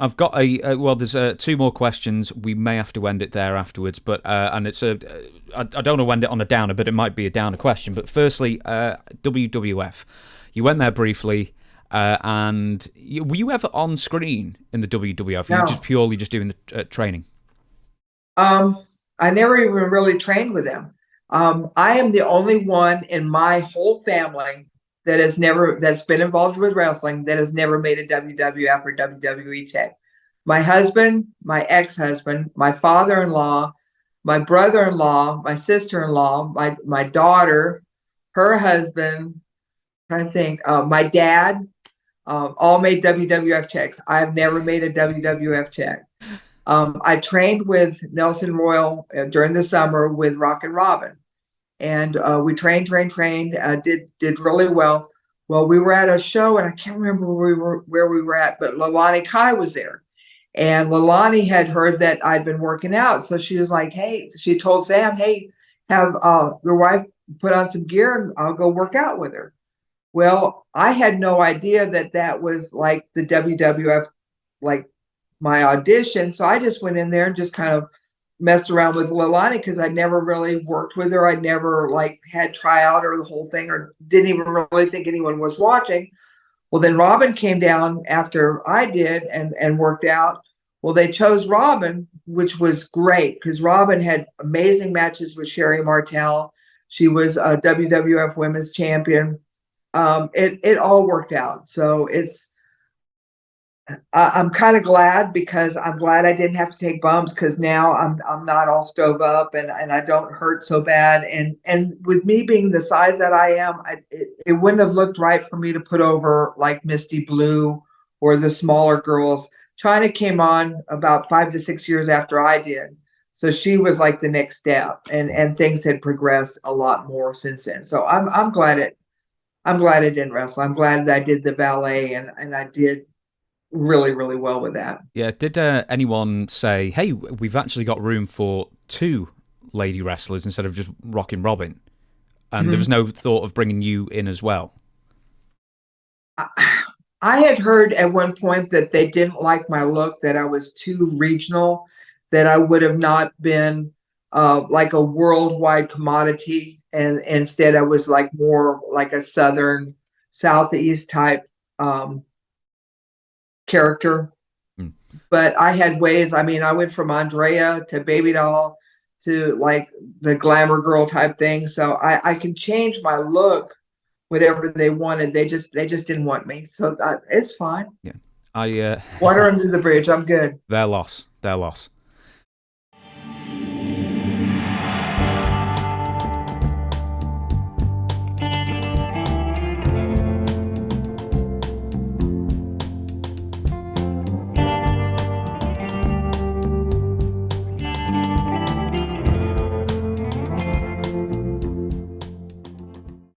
I've got well, there's two more questions. We may have to end it there afterwards, but and it's I don't want to end it on a downer, but it might be a downer question. But firstly, WWF. You went there briefly, and were you ever on screen in the WWF? Were you No. just purely just doing the training? I never even really trained with them. I am the only one in my whole family that's been involved with wrestling that has never made a WWF or WWE check. My husband, my ex-husband, my father-in-law, my brother-in-law, my sister-in-law, my daughter, her husband, I think, my dad, all made WWF checks. I've never made a WWF check. I trained with Nelson Royal during the summer with Rockin' Robin, and we trained, did really well. Well, we were at a show, and I can't remember where we were at, but Lalani Kai was there, and Lalani had heard that I'd been working out, so she was like, "Hey," she told Sam, "Hey, have your wife put on some gear, and I'll go work out with her." Well, I had no idea that that was like the WWF, like my audition. So I just went in there and just kind of messed around with Leilani because I never really worked with her. I never like had tryout or the whole thing, or didn't even really think anyone was watching. Well, then Robin came down after I did and worked out. Well, they chose Robin, which was great because Robin had amazing matches with Sherry Martel. She was a WWF Women's Champion. It all worked out. So I'm kind of glad because I'm glad I didn't have to take bumps because now I'm not all stove up and I don't hurt so bad. And with me being the size that I am, it wouldn't have looked right for me to put over like Misty Blue or the smaller girls. China came on about 5 to 6 years after I did. So she was like the next step, and things had progressed a lot more since then. So I'm glad I didn't wrestle. I'm glad that I did the ballet and I did really, really well with that. Yeah. Did anyone say, "Hey, we've actually got room for two lady wrestlers instead of just Rockin' Robin"? And there was Mhm. no thought of bringing you in as well. I had heard at one point that they didn't like my look, that I was too regional, that I would have not been like a worldwide commodity, and instead I was like more like a southern, southeast type character. Hmm. But I had ways. I mean, I went from Andrea to Baby Doll to like the glamour girl type thing. So I can change my look whatever they wanted. They just didn't want me. So it's fine. Yeah. I Water under the bridge. I'm good. their loss. Their loss.